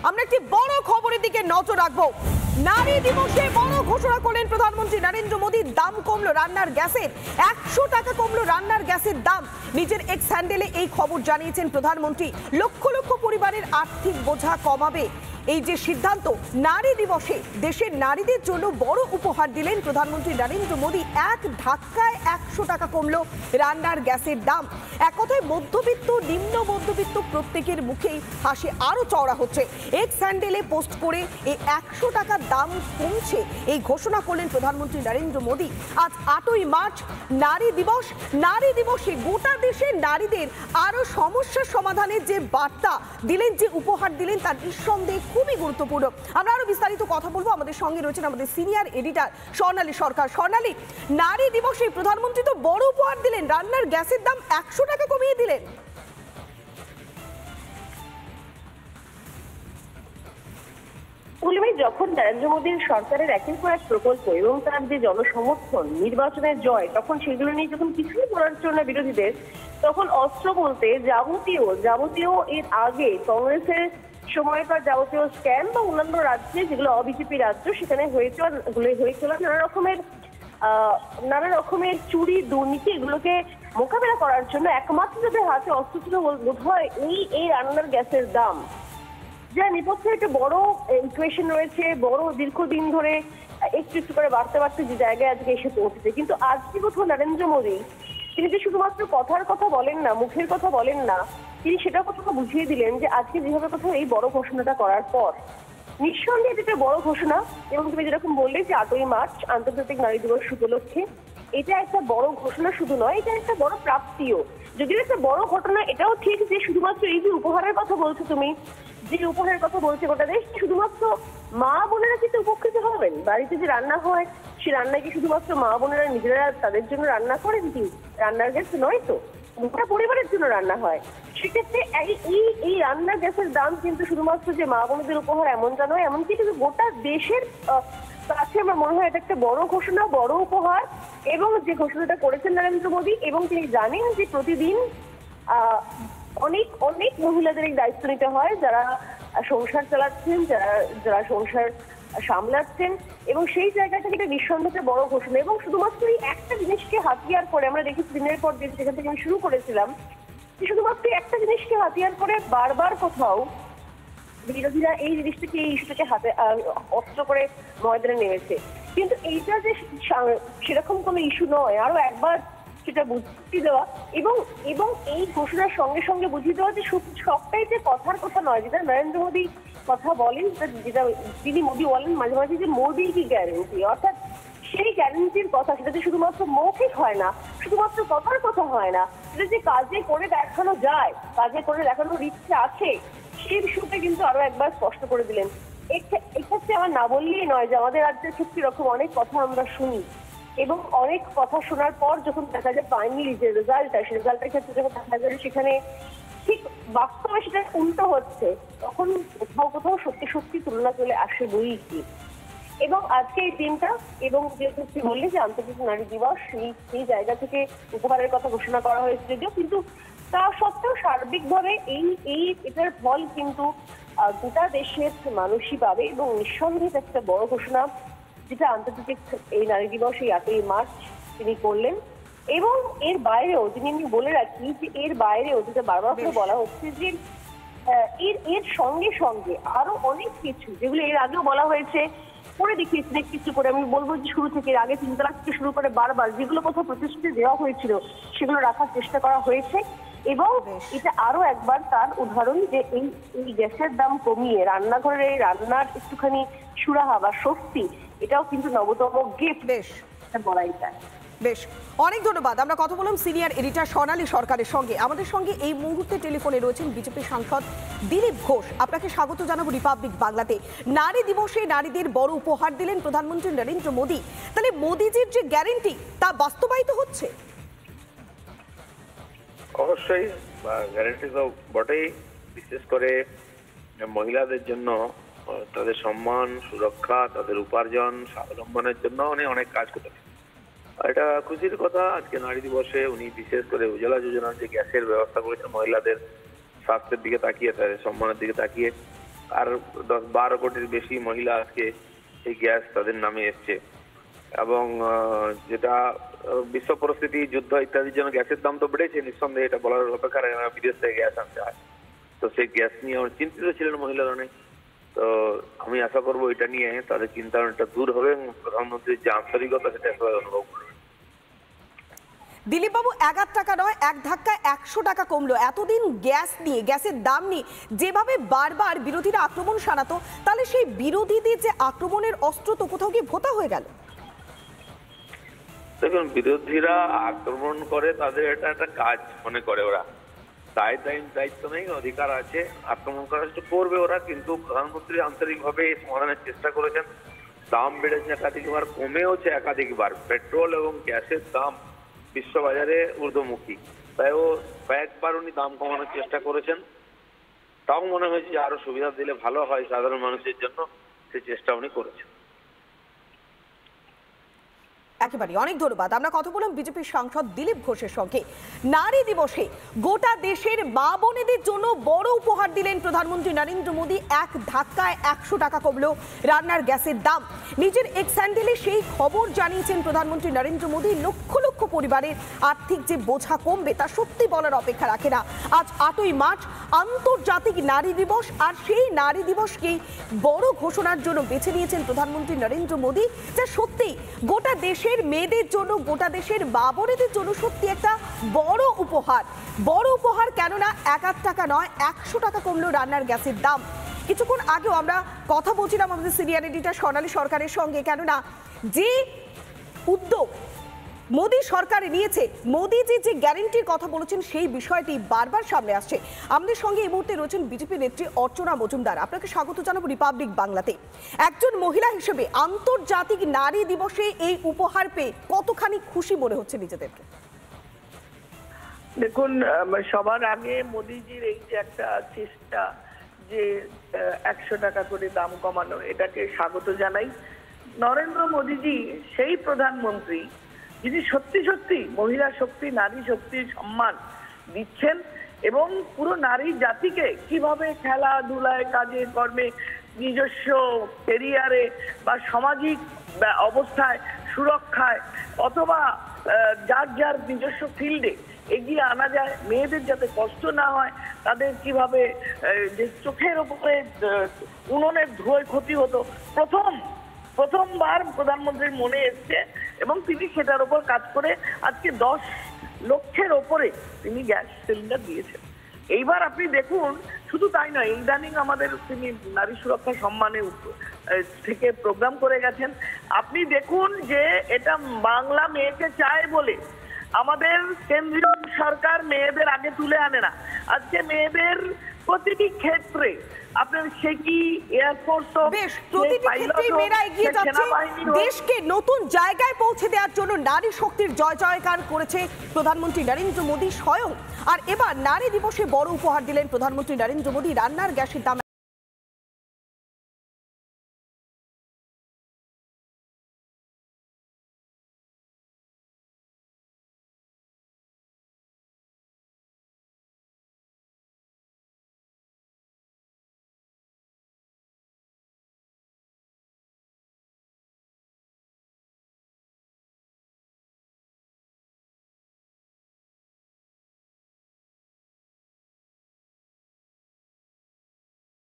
আমরা একটি বড় খবরের দিকে নজর রাখবো। নারী দিবসে বড় ঘোষণা করলেন প্রধানমন্ত্রী নরেন্দ্র মোদী। দাম কমলো রান্নার গ্যাসের, 100 টাকা কমলো রান্নার গ্যাসের দাম। নিজের এক্স হ্যান্ডেলে এই খবর জানিয়েছেন প্রধানমন্ত্রী। লক্ষ লক্ষ পরিবারের আর্থিক বোঝা কমাবে এই যে সিদ্ধান্ত। নারী দিবসে দেশের নারীদের জন্য বড় উপহার দিলেন প্রধানমন্ত্রী নরেন্দ্র মোদী। এক ধাক্কায় 100 টাকা কমলো রান্নার গ্যাসের দাম। এক কথায় মধ্যবিত্ত, নিম্ন মধ্যবিত্ত প্রত্যেকের মুখেই হাসি আরো চওড়া হচ্ছে। এক্স হ্যান্ডেলে পোস্ট করে এই 100 টাকার দাম কমছে এই ঘোষণা করলেন প্রধানমন্ত্রী নরেন্দ্র মোদী। আজ 8ই মার্চ নারী দিবস। নারী দিবসে গোটা দেশের নারীদের আরো সমস্যার সমাধানের যে বার্তা দিলেন, যে উপহার দিলেন, তার নিঃসন্দেহে খুবই গুরুত্বপূর্ণ। আমরা আরো বিস্তারিত কথা বলবো। আমাদের সঙ্গে রয়েছেন আমাদের সিনিয়র এডিটর স্বর্ণালী সরকার। স্বর্ণালী, নারী দিবসে প্রধানমন্ত্রী তো বড় উপহার দিলেন, রান্নার গ্যাসের দাম 100 টাকা কমিয়ে দিলেন। যখন নরেন্দ্র মোদীর সরকারের একের পর এক প্রকল্প এবং তার যে জনসমর্থন, নির্বাচনের জয়, তখন সেগুলো নিয়ে যখন কিছুই বলার জন্য বিরোধীদের, তখন অস্ত্র বলতে যাবতীয় এর আগে কংগ্রেসের সময়কার যাবতীয় স্ক্যাম বা অন্যান্য রাজ্যে যেগুলো অবিজেপি রাজ্য, সেখানে হয়েছিল নানা রকমের চুরি, দুর্নীতি, এগুলোকে মোকাবেলা করার জন্য একমাত্র যাদের হাতে অস্ত্র ছিল বোধ হয় এই রান্নার গ্যাসের দাম, যা নেপথ্যে একটা বড় ইকুয়েশন রয়েছে, বড় দীর্ঘদিন ধরে একটু একটু করে বাড়তে বাড়তে যে জায়গায় আজকে এসে পৌঁছেছে। কিন্তু আজকে কোথাও নরেন্দ্র মোদী তিনি যে শুধুমাত্র কথার কথা বলেন না, মুখের কথা বলেন না, তিনি সেটা কোথাও বুঝিয়ে দিলেন যে আজকে যেভাবে কোথাও এই বড় ঘোষণাটা করার পর নিঃসন্দেহে এটা বড় ঘোষণা। এবং তুমি যেরকম বললে যে 8ই মার্চ আন্তর্জাতিক নারী দিবস উপলক্ষে এটা একটা বড় ঘোষণা শুধু নয়, এটা একটা বড় প্রাপ্তিও। যদিও একটা বড় ঘটনা, এটাও ঠিক যে শুধুমাত্র এই যে উপহারের কথা বলছো তুমি, যে উপহারের কথা বলছে গোটা দেশ, শুধুমাত্র মা বোনেরা কিন্তু উপকৃত হবেন। বাড়িতে যে রান্না হয়, সে রান্না কি শুধুমাত্র মা বোনেরা নিজেরা তাদের জন্য রান্না করেন কি? রান্নার গ্যাস নয় তো, গোটা পরিবারের জন্য রান্না হয়। সেক্ষেত্রে এই রান্নার গ্যাসের দাম কিন্তু শুধুমাত্র যে মা বোনদের উপহার এমনটা নয়, এমনকি কিন্তু গোটা দেশের কাছে আমার মনে হয় এটা একটা বড় ঘোষণা, বড় উপহার। এবং যে ঘোষণাটা করেছেন নরেন্দ্র মোদী, এবং তিনি জানেন যে প্রতিদিন অনেক অনেক মহিলাদের এই দায়িত্ব নিতে হয়, যারা সংসার চালাচ্ছেন, যারা সংসার সামলাচ্ছেন, এবং সেই জায়গা থেকে এটা নিঃসন্দেহে বড় ঘোষণা। এবং শুধুমাত্র এই একটা জিনিসকে হাতিয়ার করে আমরা দেখেছি দিনের পর দিন, সেখান থেকে আমি শুরু করেছিলাম, শুধুমাত্র একটা জিনিসকে হাতিয়ার করে বারবার কোথাও বিরোধীরা এই জিনিসটাকে, এই ইস্যুটাকে হাতে অস্ত্র করে ময়দানে নেমেছে। কিন্তু এইটা যে সেরকম কোনো ইস্যু নয়, আরো একবার সেটা বুঝিয়ে দেওয়া এবং এই ঘোষণার সঙ্গে সঙ্গে বুঝিয়ে দেওয়া যে সবটাই যে কথার কথা নয়। যেটা নরেন্দ্র মোদী কথা বলেন, যেটা তিনি মোদী বলেন মাঝে মাঝে, যে মোদী কি গ্যারেন্টি, অর্থাৎ সেই গ্যারেন্টির কথা, সেটা যে শুধুমাত্র মৌখিক হয় না, শুধুমাত্র কথার কথা হয় না, সেটা যে কাজে করে দেখানো যায়, কাজে করে দেখানোর ইচ্ছে আছে, সেই বিষয়টা কিন্তু আরো একবার স্পষ্ট করে দিলেন। এক্ষেত্রে আমার না বললেই নয় যে আমাদের রাজ্যের ক্ষেত্রে এরকম অনেক কথা আমরা শুনি, এবং অনেক কথা শোনার পর যখন দেখা যায় ফাইনালি যে রেজাল্ট, সেই রেজাল্টের ক্ষেত্রে যখন দেখা যায় সেখানে ঠিক বাস্তবে সেটা উল্টো হচ্ছে, তখন কোথাও কোথাও সত্যি সত্যি তুলনা চলে আসে বই কি। এবং আজকে এই দিনটা, এবং যেহেতু বললে যে আন্তর্জাতিক নারী দিবস, সেই জায়গা থেকে উপহারের কথা ঘোষণা করা হয়েছে যদিও, কিন্তু তা সত্ত্বেও সার্বিকভাবে এটার ফল কিন্তু গোটা দেশের মানুষই পাবে। এবং নিঃসন্দেহে একটা বড় ঘোষণা, যেটা আন্তর্জাতিক এই নারী দিবস এই 8ই মার্চ তিনি করলেন। এবং এর বাইরেও যিনি আমি বলে রাখি যে এর বাইরেও যেটা বারবার করে বলা হচ্ছে যে এর সঙ্গে সঙ্গে আরো অনেক কিছু, যেগুলো এর আগেও বলা হয়েছে, করে দেখিয়েছি কিছু করে। আমি বলবো যে শুরু থেকে, এর আগে 3 তালাক থেকে শুরু করে বারবার যেগুলো কোথাও প্রতিশ্রুতি দেওয়া হয়েছিল, সেগুলো রাখার চেষ্টা করা হয়েছে। এবং এটা আরো একবার তার উদাহরণ যে এই গ্যাসের দাম কমিয়ে রান্নাঘরে রান্নার একটুখানি সুরাহা বা স্বস্তি, এটাও কিন্তু নবতম গিফট বলাই যায়। বেশ, অনেক ধন্যবাদ। আমরা কথা বললাম সিনিয়র এডিটর স্বর্ণালী সরকারের সঙ্গে। আমাদের সঙ্গে এই মুহূর্তে টেলিফোনে রয়েছেন বিজেপি সাংসদ দিলীপ ঘোষ। আপনাকে স্বাগত জানাবো রিপাবলিক বাংলাতে। নারী দিবসে নারীদের বড় উপহার দিলেন প্রধানমন্ত্রী নরেন্দ্র মোদী। তাহলে মোদীজির যে গ্যারেন্টি, তা বাস্তবায়িত হচ্ছে? অবশ্যই গ্যারেন্টি তো বটেই। বিশেষ করে মহিলাদের জন্য তাদের সম্মান, সুরক্ষা, তাদের উপার্জন, স্বাবলম্বনের জন্য উনি অনেক কাজ করতেন। এটা খুশির কথা, আজকে নারী দিবসে উনি বিশেষ করে উজ্জ্বলা যোজনার যে গ্যাসের ব্যবস্থা করেছেন, মহিলাদের স্বাস্থ্যের দিকে তাকিয়ে, তাদের সম্মানের দিকে তাকিয়ে, আর 10-12 কোটির বেশি মহিলা আজকে এই গ্যাস তাদের নামে এসছে। এবং যেটা বিশ্ব পরিস্থিতি, যুদ্ধ ইত্যাদির জন্য গ্যাসের দাম তো বেড়েছে, নিঃসন্দেহে এটা বলার অপেক্ষা রাখে না, বিদেশ থেকে গ্যাস আনতে হয়। তো সেই গ্যাস নিয়ে আমার চিন্তিত ছিলেন মহিলারা অনেক। তো আমি আশা করবো এটা নিয়ে তাদের চিন্তা অনেকটা দূর হবে এবং প্রধানমন্ত্রীর যে আন্তরিকতা সেটা সবাই অনুভব করবে। দিলীপ বাবু, 11 টাকা নয়, এক ধাক্কায় 100 টাকা কমলো। এতদিন গ্যাস নিয়ে, গ্যাসের দাম নিয়ে যেভাবে বারবার বিরোধীরা আক্রমণ শানাতো, তাহলে সেই বিরোধীদের যে আক্রমণের অস্ত্র তো কোথাও গিয়ে ভোতা হয়ে গেল। দেখুন, বিরোধীরা আক্রমণ করে, তাদের এটা একটা কাজ মনে করে ওরা, দায়িত্ব নেই, অধিকার আছে, আক্রমণ করার চেষ্টা করবে ওরা। কিন্তু প্রধানমন্ত্রী আন্তরিকভাবে সমাধানের চেষ্টা করেছেন। দাম বেড়েছে একাধিকবার, কমেওছে একাধিকবার। পেট্রোল এবং গ্যাসের দাম বিশ্ববাজারে ঊর্ধ্বমুখী, তাই ও কয়েকবার উনি দাম কমানোর চেষ্টা করেছেন। তাও মনে হয়েছে যে আরো সুবিধা দিলে ভালো হয় সাধারণ মানুষের জন্য, সেই চেষ্টা উনি করেছেন। একেবারে অনেক ধন্যবাদ। আমরা কথা বললাম বিজেপির সাংসদ দিলীপ ঘোষের সঙ্গে। নারী দিবসে গোটা দেশের মা বোনেদের জন্য বড় উপহার দিলেন প্রধানমন্ত্রী নরেন্দ্র মোদী। এক ধাক্কায় 100 টাকা কমলো রান্নার গ্যাসের দাম। নিজের এক্স হ্যান্ডেলে সেই খবর জানিয়েছেন প্রধানমন্ত্রী নরেন্দ্র মোদী। লক্ষ লক্ষ পরিবারের আর্থিক যে বোঝা কমবে তা সত্যি বলার অপেক্ষা রাখে না। আজ 8ই মার্চ আন্তর্জাতিক নারী দিবস, আর সেই নারী দিবসকেই বড় ঘোষণার জন্য বেছে নিয়েছেন প্রধানমন্ত্রী নরেন্দ্র মোদী, যা সত্যি গোটা দেশের মেয়েদের জন্য, গোটা দেশের মা বোনেদের জন্য সত্যি একটা বড় উপহার। বড় উপহার কেননা 11 টাকা নয়, 100 টাকা কমলো রান্নার গ্যাসের দাম। কিছুক্ষণ আগেও আমরা কথা বলছিলাম আমাদের সিনিয়র এডিটর সোনালী সরকারের সঙ্গে, কেননা যে উদ্যোগ মোদী সরকার নিয়েছে, মোদীজি যে গ্যারান্টির কথা বলেছেন, সেই বিষয়টি বারবার সামনে আসছে। আমাদের সঙ্গে এই মুহূর্তে রয়েছেন বিজেপি নেত্রী অর্চনা মজুমদার। আপনাকে স্বাগত জানাবো রিপাবলিক বাংলাতে। একজন মহিলা হিসেবে আন্তর্জাতিক নারী দিবসে এই উপহার পেয়ে কতখানি খুশি মনে হচ্ছে নিজেদেরকে? দেখুন, সবার আগে মোদিজির এই যে একটা চেষ্টা যে 100 টাকা করে দাম কমানো, এটাকে স্বাগত জানাই। নরেন্দ্র মোদিজি সেই প্রধানমন্ত্রী যিনি সত্যি সত্যি মহিলা শক্তি, নারী শক্তির সম্মান দিচ্ছেন এবং পুরো নারী জাতিকে কিভাবে খেলাধুলায়, কাজে কর্মে, নিজস্ব কেরিয়ারে বা সামাজিক অবস্থায়, সুরক্ষায় অথবা যার যার নিজস্ব ফিল্ডে এগিয়ে আনা যায়, মেয়েদের যাতে কষ্ট না হয়, তাদের কিভাবে যে চোখের উপরে উনুনের ধোঁয়ায় ক্ষতি হতো, প্রথমবার প্রধানমন্ত্রীর মনে এসছে এবং তিনি সেটার উপর কাজ করে আজকে 10 লক্ষের ওপরে তিনি গ্যাস সিলিন্ডার দিয়েছেন। এইবার আপনি দেখুন, শুধু তাই নয়, ইদানিং আমাদের তিনি নারী সুরক্ষা সম্মানে থেকে প্রোগ্রাম করে গেছেন। আপনি দেখুন যে এটা বাংলা মেয়েকে চায় বলে আমাদের কেন্দ্রীয় সরকার মেয়েদের আগে তুলে আনে না। আজকে মেয়েদের প্রতিটি ক্ষেত্রে আপনার সে কি এয়ারফোর্স, বেশ প্রতিটি ক্ষেত্রে মেয়েরা এগিয়ে যাচ্ছে। দেশকে নতুন জায়গায় পৌঁছে দেওয়ার জন্য নারী শক্তির জয় জয়কার করেছে প্রধানমন্ত্রী নরেন্দ্র মোদী স্বয়ং। আর এবার নারী দিবসে বড় উপহার দিলেন প্রধানমন্ত্রী নরেন্দ্র মোদী। রান্নার গ্যাসের দাম